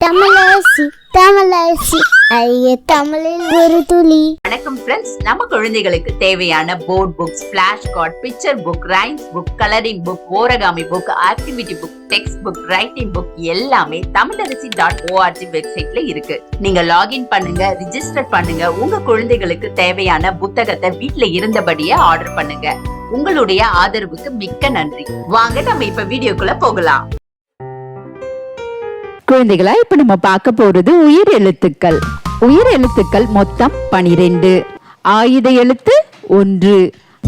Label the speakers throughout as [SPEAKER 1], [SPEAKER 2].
[SPEAKER 1] தமிழரசி தமிழரசி ஐய தமிழில் ஒரு துளி.
[SPEAKER 2] வணக்கம் ஃப்ரெண்ட்ஸ், நம்ம குழந்தைகளுக்கு தேவையான board books, flash card, picture book, rhymes book, colouring book, origami book, activity book, text book, writing book எல்லாமே தமிழரசி.org வெப்சைட்ல இருக்கு. நீங்க லாகின் பண்ணுங்க, ரிஜிஸ்டர் பண்ணுங்க. உங்க குழந்தைகளுக்கு தேவையான புத்தகத்தை வீட்ல இருந்தபடியே ஆர்டர் பண்ணுங்க. உங்களுடைய ஆதரவுக்கு மிக்க நன்றி. வாங்க நம்ம இப்ப வீடியோக்குள்ள போகலாம்.
[SPEAKER 3] குழந்தைகளா, இப்ப நம்ம பார்க்க போறது உயிர் எழுத்துக்கள். உயிர் எழுத்துக்கள் மொத்தம் 12. ஆயுத எழுத்து 1,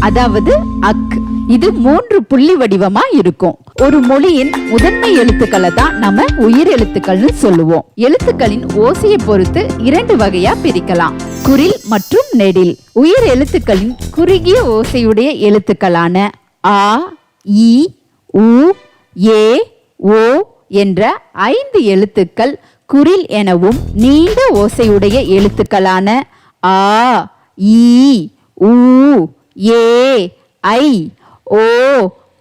[SPEAKER 3] அதாவது அக். இது 3 புள்ளி வடிவமா இருக்கும். ஒரு மொழியின் முதன்மை எழுத்துக்களை தான் நம்ம உயிர் எழுத்துக்கள்னு சொல்லுவோம். எழுத்துக்களின் ஓசையை பொறுத்து 2 வகையா பிரிக்கலாம், குறில் மற்றும் நெடில். உயிர் எழுத்துக்களின் குறுகிய ஓசையுடைய எழுத்துக்களான ஆ, இ, உ, ஏ, ஓ என்ற 5 எழுத்துக்கள் குறில் எனவும், நீண்ட ஓசையுடைய எழுத்துக்களான ஆ, ஈ, ஊ, ஏ, ஐ, ஓ,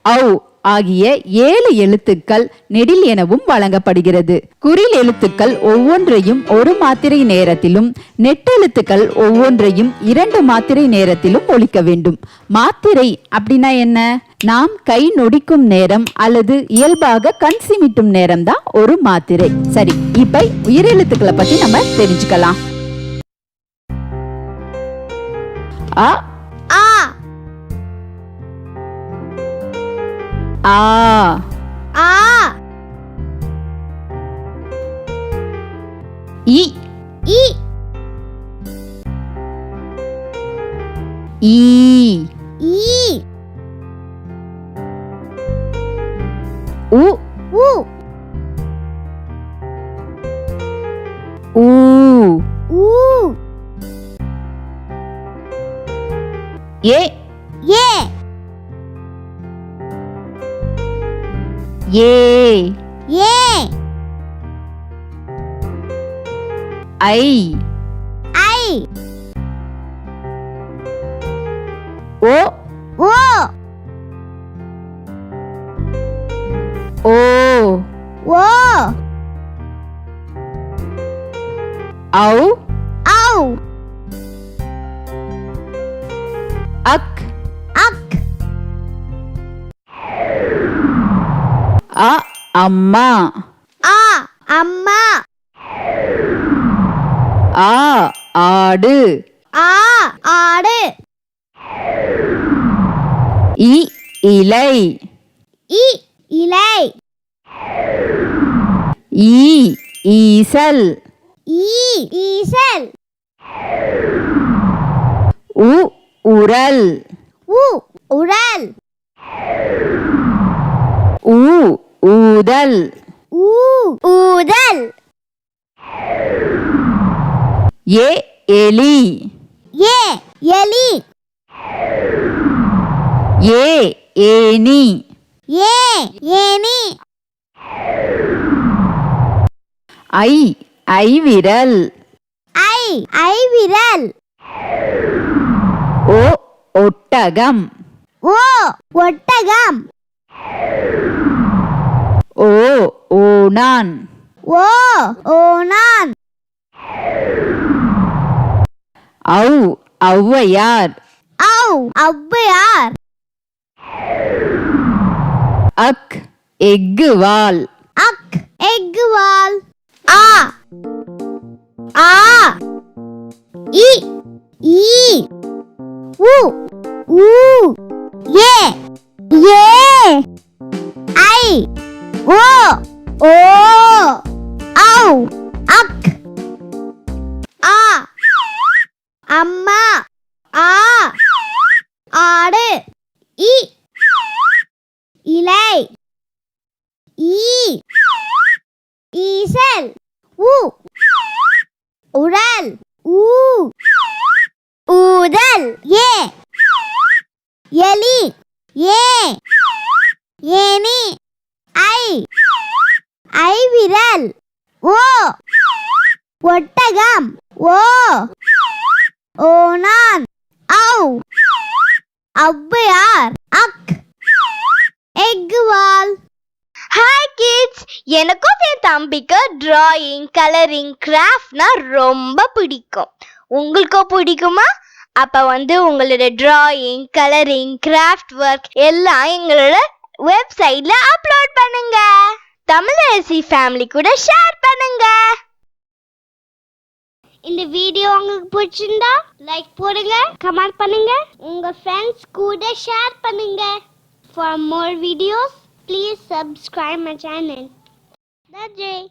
[SPEAKER 3] ஔ ஆகிய 7 எழுத்துக்கள் நெடில் எனவும் வழங்கப்படுகிறது. குறில் எழுத்துக்கள் ஒவ்வொன்றையும் 1 மாத்திரை நேரத்திலும், நெட்டெழுத்துக்கள் ஒவ்வொன்றையும் 2 மாத்திரை நேரத்திலும் ஒலிக்க வேண்டும். மாத்திரை அப்படின்னா என்ன? நாம் கை நொடிக்கும் நேரம் அல்லது இயல்பாக கண் சிமிட்டும் நேரம் தான் ஒரு மாத்திரை. சரி, இப்ப உயிரெழுத்துக்களை பத்தி நம்ம தெரிஞ்சுக்கலாம். அ,
[SPEAKER 1] ஆ,
[SPEAKER 3] ஆ,
[SPEAKER 1] ஆ,
[SPEAKER 3] இ,
[SPEAKER 1] இ,
[SPEAKER 3] ஈ,
[SPEAKER 1] ஈ,
[SPEAKER 3] உ,
[SPEAKER 1] உ,
[SPEAKER 3] ஊ,
[SPEAKER 1] ஊ,
[SPEAKER 3] ஏ,
[SPEAKER 1] ஏ,
[SPEAKER 3] ஏ,
[SPEAKER 1] ஏ,
[SPEAKER 3] ஐ,
[SPEAKER 1] ஐ,
[SPEAKER 3] ஓ,
[SPEAKER 1] ஓ,
[SPEAKER 3] ஓ,
[SPEAKER 1] ஓ,
[SPEAKER 3] ஔ,
[SPEAKER 1] ஔ,
[SPEAKER 3] அக்,
[SPEAKER 1] அக்,
[SPEAKER 3] அ, அம்மா,
[SPEAKER 1] ஆ, அம்மா,
[SPEAKER 3] ஆ, ஆடு,
[SPEAKER 1] ஆ, ஆடு,
[SPEAKER 3] இ, இலை,
[SPEAKER 1] இ, இலை,
[SPEAKER 3] ஈ, ஈசல்,
[SPEAKER 1] ஈ, ஈசல்,
[SPEAKER 3] உ, உரல்,
[SPEAKER 1] உ, உரல்,
[SPEAKER 3] ஊ, ஊதல்,
[SPEAKER 1] ஊ, ஊதல்,
[SPEAKER 3] ஏ, எலி,
[SPEAKER 1] ஏ, எலி,
[SPEAKER 3] ஏ, ஏனி,
[SPEAKER 1] ஏ, ஏனி,
[SPEAKER 3] ஐ, ஐவிரல்,
[SPEAKER 1] ஐ, ஐவிரல்,
[SPEAKER 3] ஓ, ஒட்டகம்,
[SPEAKER 1] ஓ, ஒட்டகம்,
[SPEAKER 3] ஓ, ஓணான்,
[SPEAKER 1] ஓ, ஓணான்,
[SPEAKER 3] ஔ, ஔவையார்,
[SPEAKER 1] ஔ, ஔவையார்,
[SPEAKER 3] அக், எக்குவால்,
[SPEAKER 1] அக், எக்குவால், ஆ, ஆ, இ, ஈ, உ, ஊ, ஏ, ஏ, ஐ, ஓ, ஓ, ஔ, அக், ஆ, அம்மா, ஆ, ஆடு, இ, இலை, ஈ, ஈசல், உ, உரல், ஊ, ஊதல், ஏ, எலி, ஏ, ஏனி, ஐ, ஐவிரல், ஓ, ஒட்டகம், ஓ, ஓணான், ஔ, ஔவையார், அக், எக்குவால். ஹாய் கிட்ஸ், எனக்கும் என் தம்பிக்கு டிராயிங், கலரிங், கிராஃப்ட்னா ரொம்ப பிடிக்கும். உங்களுக்கும் பிடிக்குமா? அப்ப உங்களோட டிராயிங், கலரிங், கிராஃப்ட் ஒர்க் எல்லாம் எங்களோட வெப்சைட்ல அப்லோட் பண்ணுங்க. தமிழரசி ஃபேமிலி கூட ஷேர் பண்ணுங்க. இந்த வீடியோ உங்களுக்கு பிடிச்சிருந்தா லைக் போடுங்க, கமெண்ட் பண்ணுங்க, உங்க ஃப்ரெண்ட்ஸ் கூட ஷேர் பண்ணுங்க. For more videos, please subscribe my channel. That's it.